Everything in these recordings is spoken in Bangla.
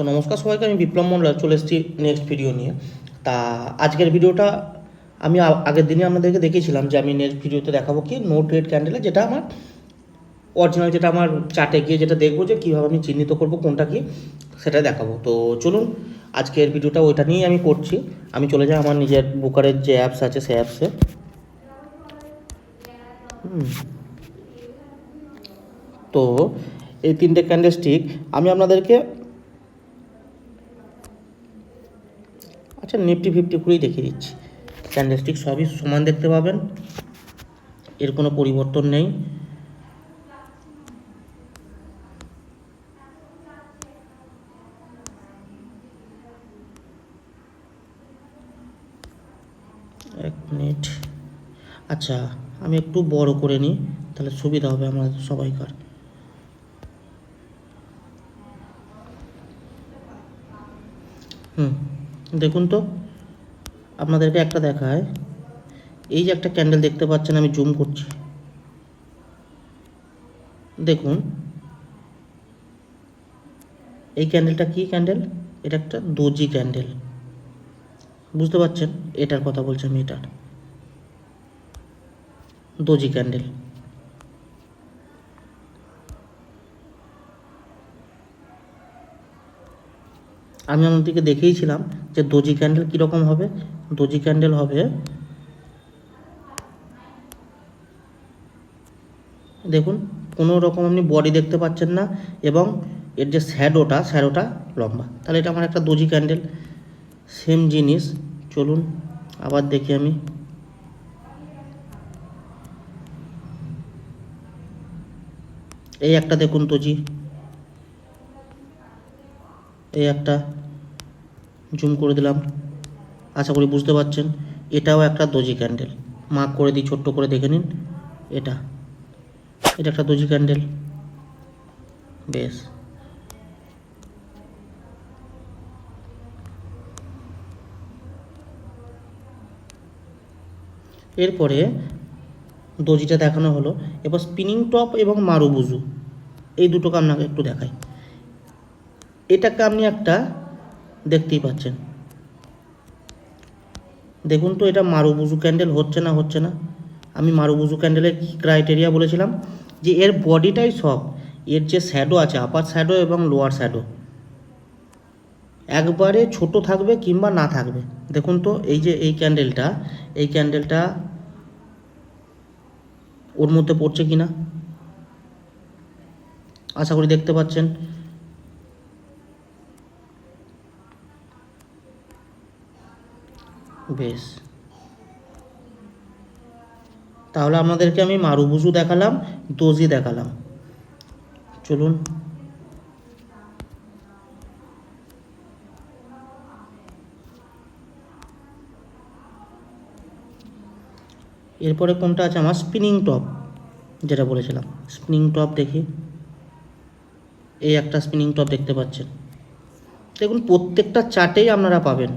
নমস্কার সবাইকে, আমি বিপ্লব মন্ডল চলে এসেছি নেক্সট ভিডিও নিয়ে। তা আজকের ভিডিওটা আমি আগের দিনে আপনাদেরকে দেখিয়েছিলাম যে আমি নেক্সট ভিডিওতে দেখাবো কি নোট রেড ক্যান্ডেলে, যেটা আমার অরিজিনাল, যেটা আমার চার্টে গিয়ে যেটা দেখবো যে কীভাবে আমি চিহ্নিত করবো কোনটা কি, সেটা দেখাবো। তো চলুন, আজকের ভিডিওটা ওইটা নিয়েই আমি করছি। আমি চলে যাই আমার নিজের বুকারের যে অ্যাপস আছে সেই অ্যাপসে। তো এই তিনটে ক্যান্ডেলস্টিক আমি আপনাদেরকে নিফটি 50 করেই দেখিয়ে দিচ্ছি। ক্যান্ডেলস্টিক সবই সমান দেখতে পাবেন, এর কোনো পরিবর্তন নেই। এক মিনিট, আচ্ছা আমি একটু বড় করে নিই, তাহলে সুবিধা হবে আমাদের সবাইকার। দেখুন তো, আপনাদেরকে একটা দেখায়। এই যে একটা ক্যান্ডেল দেখতে পাচ্ছেন, আমি জুম করছি, দেখুন এই ক্যান্ডেলটা কি ক্যান্ডেল? এটা একটা দোজি ক্যান্ডেল, বুঝতে পারছেন? এটার কথা বলছি আমি, এটার দোজি ক্যান্ডেল। আমি আপনাদেরকে দেখিয়েছিলাম যে দোজি ক্যান্ডেল কীরকম হবে। দোজি ক্যান্ডেল হবে, দেখুন কোনো রকম আপনি বডি দেখতে পাচ্ছেন না, এবং এর যে শ্যাডোটা লম্বা, তাহলে এটা আমার একটা দোজি ক্যান্ডেল। সেম জিনিস, চলুন আবার দেখি আমি। এই একটা দেখুন দোজি, এই একটা জুম করে দিলাম, আশা করি বুঝতে পারছেন। এটাও একটা দোজি ক্যান্ডেল, মার্ক করে দিই ছোট্ট করে, দেখে নিন। এটা একটা দোজি ক্যান্ডেল, বেশ। এরপরে দোজিটা দেখানো হলো, এবার স্পিনিং টপ এবং মারুবুজু, এই দুটোকে আপনাকে একটু দেখাই। এটাকে আপনি একটা দেখতেই পাচ্ছেন, দেখুন তো এটা মারুবুজু ক্যান্ডেল হচ্ছে না। আমি মারুবুজু ক্যান্ডেলের কী ক্রাইটেরিয়া বলেছিলাম, যে এর বডিটাই সব, এর যে শ্যাডো আছে, আপার শ্যাডো এবং লোয়ার শ্যাডো একবারে ছোট থাকবে কিংবা না থাকবে। দেখুন তো এই যে এই ক্যান্ডেলটা ওর মধ্যে পড়ছে কি না, আশা করি দেখতে পাচ্ছেন। বেশ, তাহলে আপনাদেরকে আমি মারুবুজু দেখালাম, দোজি দেখালাম। চলুন এরপরে কোনটা আছে আমার, স্পিনিং টপ, যেটা বলেছিলাম স্পিনিং টপ দেখি। এই একটা স্পিনিং টপ দেখতে পাচ্ছেন, দেখুন প্রত্যেকটা চার্টেই আপনারা পাবেন,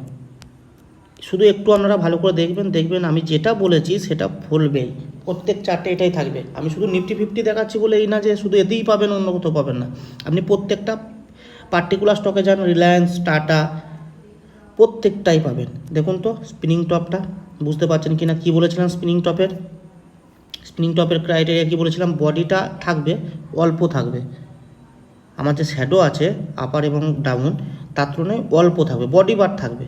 শুধু একটু আপনারা ভালো করে দেখবেন আমি যেটা বলেছি সেটা ফলবেই, প্রত্যেক চার্টে এটাই থাকবে। আমি শুধু নিফটি 50 দেখাচ্ছি বলে এই না যে শুধু এতেই পাবেন, অন্য কোথাও পাবেন না। আপনি প্রত্যেকটা পার্টিকুলার স্টকে যান, রিলায়েন্স, টাটা, প্রত্যেকটাই পাবেন। দেখুন তো স্পিনিং টপটা, বুঝতে পারছেন কি না কী বলেছিলাম? স্পিনিং টপের ক্রাইটেরিয়া কী বলেছিলাম? বডিটা থাকবে, অল্প থাকবে, আমার যে শ্যাডো আছে আপার এবং ডাউন তার তুলনায় অল্প থাকবে, বডি বার থাকবে।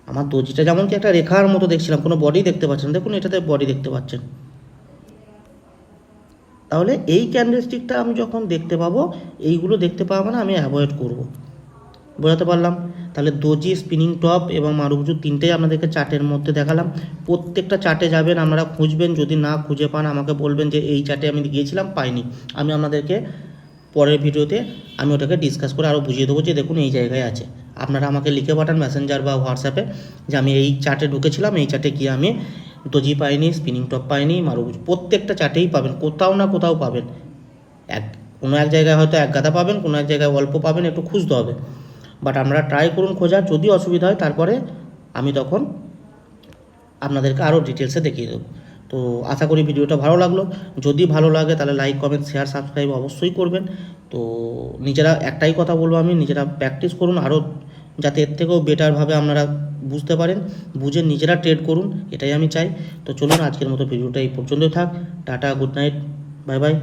আমার দোজিটা যেমন কি একটা রেখার মতো দেখছিলাম, কোনো বডি দেখতে পাচ্ছেন, দেখুন এটাতে বডি দেখতে পাচ্ছেন। তাহলে এই ক্যান্ডেলস্টিকটা আমি যখন দেখতে পাবো, এইগুলো দেখতে পাবো না, আমি অ্যাভয়েড করব। বোঝাতে পারলাম? তাহলে দোজি, স্পিনিং টপ এবং মারুবুজু তিনটেই আপনাদেরকে চার্টের মধ্যে দেখালাম। প্রত্যেকটা চার্টে যাবেন, আপনারা খুঁজবেন, যদি না খুঁজে পান আমাকে বলবেন যে এই চার্টে আমি গিয়েছিলাম পাইনি। আমি আপনাদেরকে পরের ভিডিওতে আমি ওটাকে ডিসকাস করে আরও বুঝিয়ে দেবো যে দেখুন এই জায়গায় আছে। আপনারা আমাকে লিখে পাঠান মেসেঞ্জার বা হোয়াটসঅ্যাপে যে আমি এই চার্টে ঢুকেছিলাম, এই চার্টে গিয়ে আমি দোজি পাইনি, স্পিনিং টপ পাইনি, মারুবুজু, প্রত্যেকটা চার্টেই পাবেন, কোথাও না কোথাও পাবেন। কোনো এক জায়গায় হয়তো এক গাদা পাবেন, কোনো এক জায়গায় অল্প পাবেন, একটু খুঁজতে হবে। বাট আমরা ট্রাই করুন খোঁজার, যদি অসুবিধা হয় তারপরে আমি তখন আপনাদেরকে আরও ডিটেলসে দেখিয়ে দেবো। তো আশা করি ভিডিওটা ভালো লাগলো। যদি ভালো লাগে তাহলে লাইক, কমেন্ট, শেয়ার, সাবস্ক্রাইব অবশ্যই করবেন। তো নিজেরা একটাই কথা বলবো আমি, নিজেরা প্র্যাকটিস করুন আরও, যাতে এর থেকেও বেটারভাবে আপনারা বুঝতে পারেন, বুঝে নিজেরা ট্রেড করুন, এটাই আমি চাই। তো চলুন আজকের মতো ভিডিওটা এই পর্যন্তই থাক। Tata, good night, bye bye.